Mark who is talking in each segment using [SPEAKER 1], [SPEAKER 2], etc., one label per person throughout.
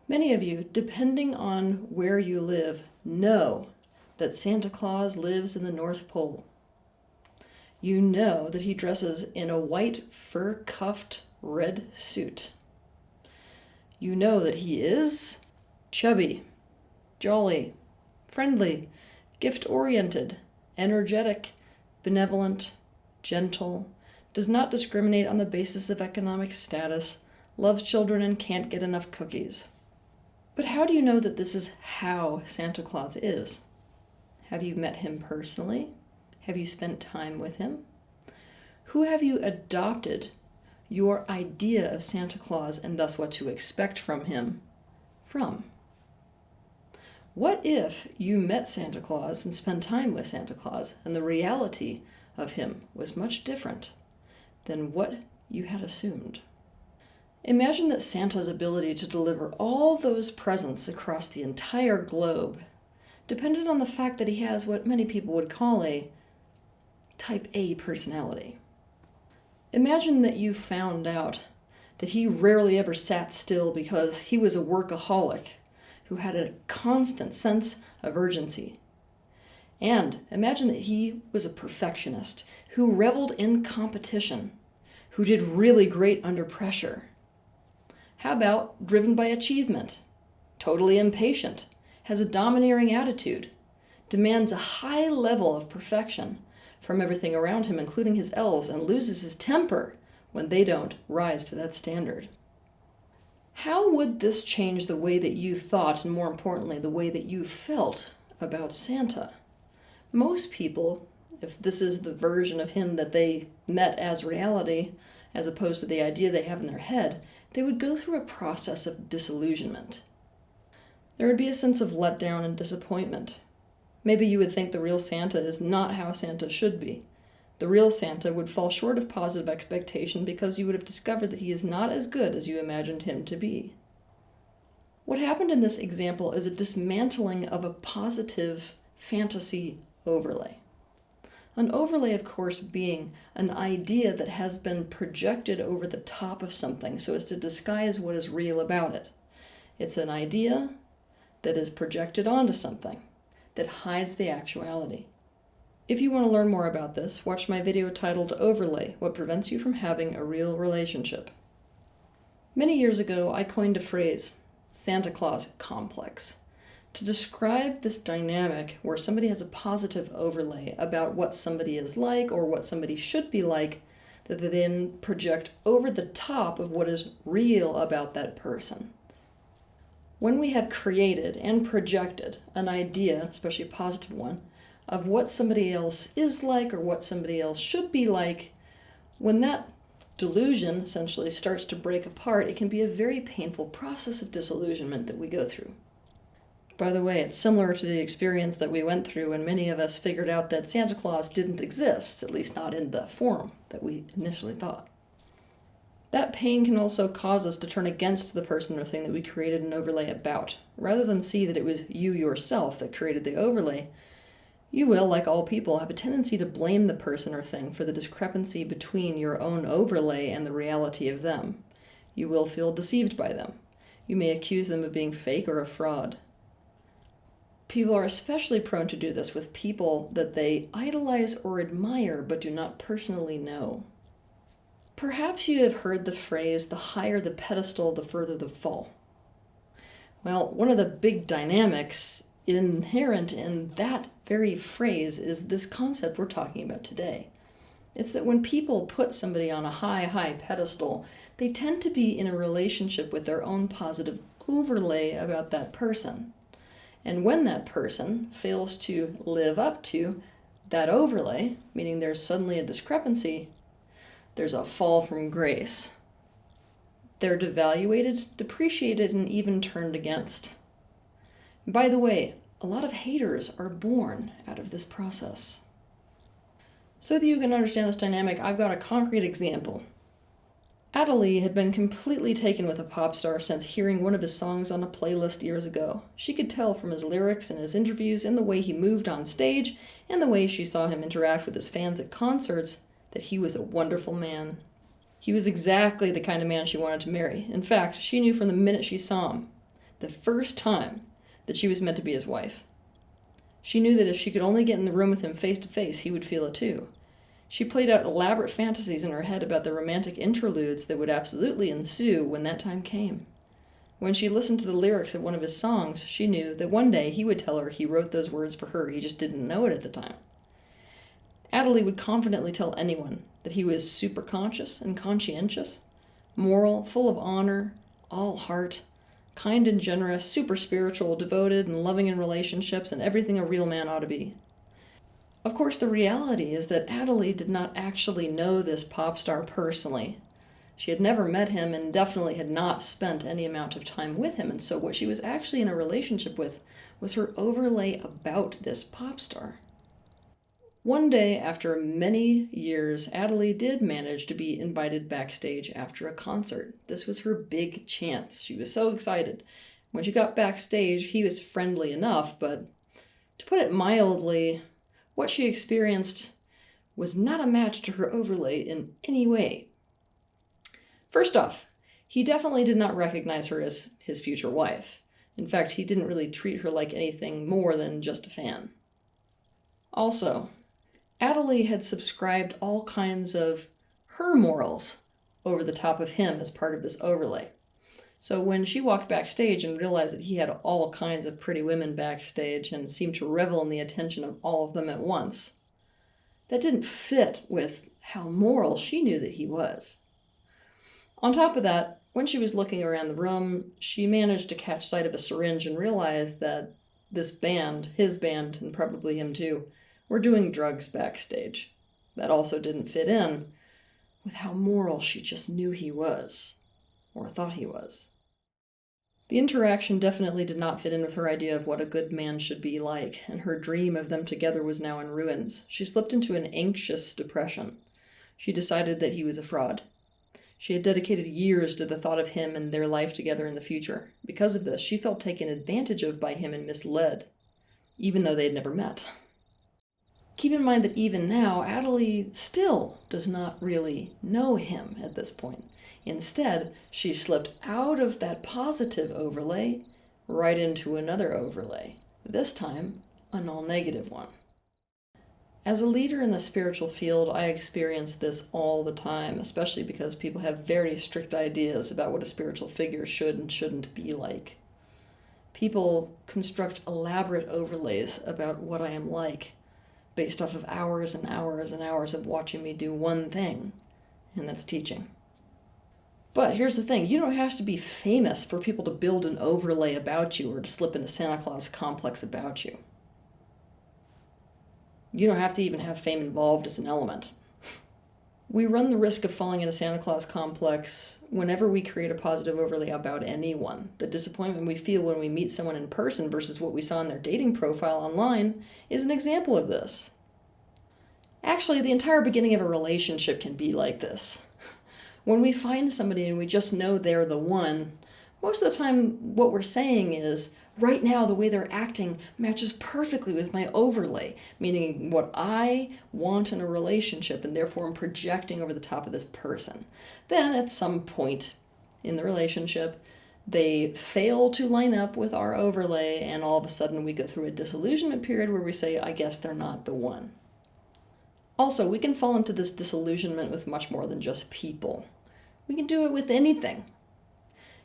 [SPEAKER 1] Many of you, depending on where you live, know that Santa Claus lives in the North Pole. You know that he dresses in a white fur-cuffed red suit. You know that he is chubby, jolly, friendly, gift-oriented, energetic, benevolent, gentle, does not discriminate on the basis of economic status, loves children and can't get enough cookies. But how do you know that this is how Santa Claus is? Have you met him personally? Have you spent time with him? Who have you adopted your idea of Santa Claus and thus what to expect from him from? What if you met Santa Claus and spent time with Santa Claus and the reality of him was much different than what you had assumed? Imagine that Santa's ability to deliver all those presents across the entire globe depended on the fact that he has what many people would call a type A personality. Imagine that you found out that he rarely ever sat still because he was a workaholic who had a constant sense of urgency. And imagine that he was a perfectionist who reveled in competition, who did really great under pressure. How about driven by achievement, totally impatient, has a domineering attitude, demands a high level of perfection from everything around him, including his elves, and loses his temper when they don't rise to that standard? How would this change the way that you thought, and more importantly, the way that you felt about Santa? Most people, if this is the version of him that they met as reality, as opposed to the idea they have in their head, they would go through a process of disillusionment. There would be a sense of letdown and disappointment. Maybe you would think the real Santa is not how Santa should be. The real Santa would fall short of positive expectation because you would have discovered that he is not as good as you imagined him to be. What happened in this example is a dismantling of a positive fantasy overlay. An overlay, of course, being an idea that has been projected over the top of something so as to disguise what is real about it. It's an idea that is projected onto something that hides the actuality. If you want to learn more about this, watch my video titled Overlay: What Prevents You from Having a Real Relationship. Many years ago, I coined a phrase, Santa Claus Complex, to describe this dynamic where somebody has a positive overlay about what somebody is like or what somebody should be like that they then project over the top of what is real about that person. When we have created and projected an idea, especially a positive one, of what somebody else is like or what somebody else should be like, when that delusion essentially starts to break apart, it can be a very painful process of disillusionment that we go through. By the way, it's similar to the experience that we went through when many of us figured out that Santa Claus didn't exist, at least not in the form that we initially thought. That pain can also cause us to turn against the person or thing that we created an overlay about. Rather than see that it was you yourself that created the overlay, you will, like all people, have a tendency to blame the person or thing for the discrepancy between your own overlay and the reality of them. You will feel deceived by them. You may accuse them of being fake or a fraud. People are especially prone to do this with people that they idolize or admire but do not personally know. Perhaps you have heard the phrase, the higher the pedestal, the further the fall. Well, one of the big dynamics inherent in that very phrase is this concept we're talking about today. It's that when people put somebody on a high pedestal, they tend to be in a relationship with their own positive overlay about that person. And when that person fails to live up to that overlay, meaning there's suddenly a discrepancy, there's a fall from grace. They're devaluated, depreciated, and even turned against. By the way, a lot of haters are born out of this process. So that you can understand this dynamic, I've got a concrete example. Adelie had been completely taken with a pop star since hearing one of his songs on a playlist years ago. She could tell from his lyrics and his interviews and the way he moved on stage and the way she saw him interact with his fans at concerts that he was a wonderful man. He was exactly the kind of man she wanted to marry. In fact, she knew from the minute she saw him the first time that she was meant to be his wife. She knew that if she could only get in the room with him face to face, he would feel it too. She played out elaborate fantasies in her head about the romantic interludes that would absolutely ensue when that time came. When she listened to the lyrics of one of his songs, she knew that one day he would tell her he wrote those words for her, he just didn't know it at the time. Adderley would confidently tell anyone that he was super conscious and conscientious, moral, full of honor, all heart, kind and generous, super spiritual, devoted and loving in relationships, and everything a real man ought to be. Of course, the reality is that Adderley did not actually know this pop star personally. She had never met him and definitely had not spent any amount of time with him, and so what she was actually in a relationship with was her overlay about this pop star. One day, after many years, Adderley did manage to be invited backstage after a concert. This was her big chance. She was so excited. When she got backstage, he was friendly enough, but to put it mildly, what she experienced was not a match to her overlay in any way. First off, he definitely did not recognize her as his future wife. In fact, he didn't really treat her like anything more than just a fan. Also, Adderley had subscribed all kinds of her morals over the top of him as part of this overlay. So when she walked backstage and realized that he had all kinds of pretty women backstage and seemed to revel in the attention of all of them at once, that didn't fit with how moral she knew that he was. On top of that, when she was looking around the room, she managed to catch sight of a syringe and realized that this band, his band, and probably him too, were doing drugs backstage. That also didn't fit in with how moral she just knew he was, or thought he was. The interaction definitely did not fit in with her idea of what a good man should be like, and her dream of them together was now in ruins. She slipped into an anxious depression. She decided that he was a fraud. She had dedicated years to the thought of him and their life together in the future. Because of this, she felt taken advantage of by him and misled, even though they had never met. Keep in mind that even now, Adderley still does not really know him at this point. Instead, she slipped out of that positive overlay right into another overlay, this time a null-negative one. As a leader in the spiritual field, I experience this all the time, especially because people have very strict ideas about what a spiritual figure should and shouldn't be like. People construct elaborate overlays about what I am like, based off of hours and hours and hours of watching me do one thing, and that's teaching. But here's the thing, you don't have to be famous for people to build an overlay about you or to slip into Santa Claus Complex about you. You don't have to even have fame involved as an element. We run the risk of falling into Santa Claus Complex whenever we create a positive overlay about anyone. The disappointment we feel when we meet someone in person versus what we saw in their dating profile online is an example of this. Actually, the entire beginning of a relationship can be like this. When we find somebody and we just know they're the one, most of the time what we're saying is, right now the way they're acting matches perfectly with my overlay, meaning what I want in a relationship, and therefore I'm projecting over the top of this person. Then at some point in the relationship, they fail to line up with our overlay, and all of a sudden we go through a disillusionment period where we say, I guess they're not the one. Also, we can fall into this disillusionment with much more than just people. We can do it with anything.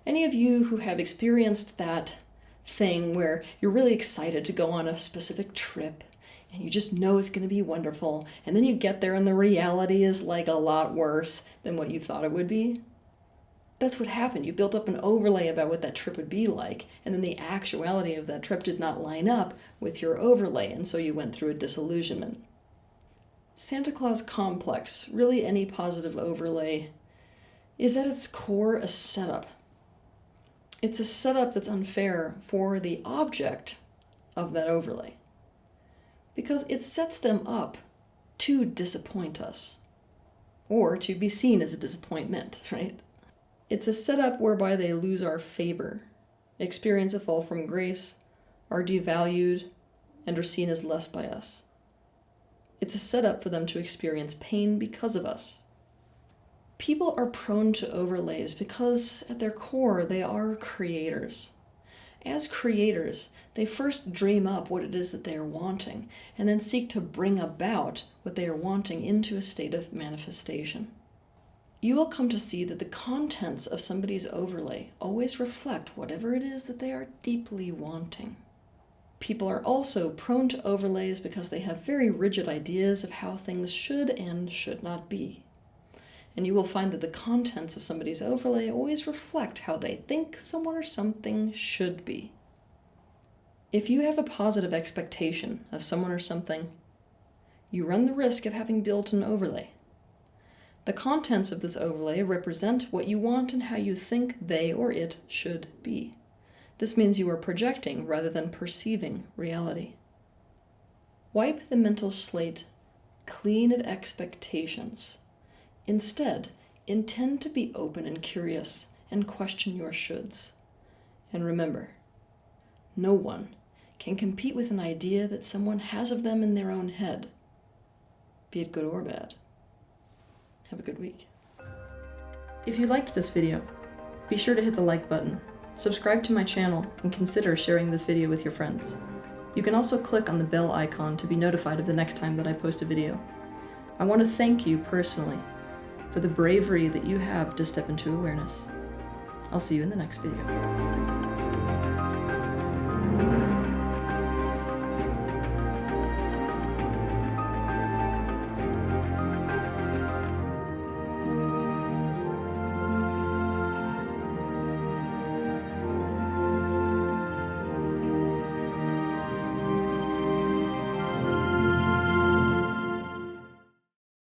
[SPEAKER 1] Any of you who have experienced that thing where you're really excited to go on a specific trip and you just know it's going to be wonderful, and then you get there and the reality is like a lot worse than what you thought it would be? That's what happened. You built up an overlay about what that trip would be like, and then the actuality of that trip did not line up with your overlay, and so you went through a disillusionment. Santa Claus Complex, really any positive overlay, is at its core a setup. It's a setup that's unfair for the object of that overlay, because it sets them up to disappoint us, or to be seen as a disappointment, right? It's a setup whereby they lose our favor, experience a fall from grace, are devalued, and are seen as less by us. It's a setup for them to experience pain because of us. People are prone to overlays because at their core they are creators. As creators, they first dream up what it is that they are wanting, and then seek to bring about what they are wanting into a state of manifestation. You will come to see that the contents of somebody's overlay always reflect whatever it is that they are deeply wanting. People are also prone to overlays because they have very rigid ideas of how things should and should not be. And you will find that the contents of somebody's overlay always reflect how they think someone or something should be. If you have a positive expectation of someone or something, you run the risk of having built an overlay. The contents of this overlay represent what you want and how you think they or it should be. This means you are projecting rather than perceiving reality. Wipe the mental slate clean of expectations. Instead, intend to be open and curious and question your shoulds. And remember, no one can compete with an idea that someone has of them in their own head, be it good or bad. Have a good week. If you liked this video, be sure to hit the like button, subscribe to my channel, and consider sharing this video with your friends. You can also click on the bell icon to be notified of the next time that I post a video. I want to thank you personally for the bravery that you have to step into awareness. I'll see you in the next video.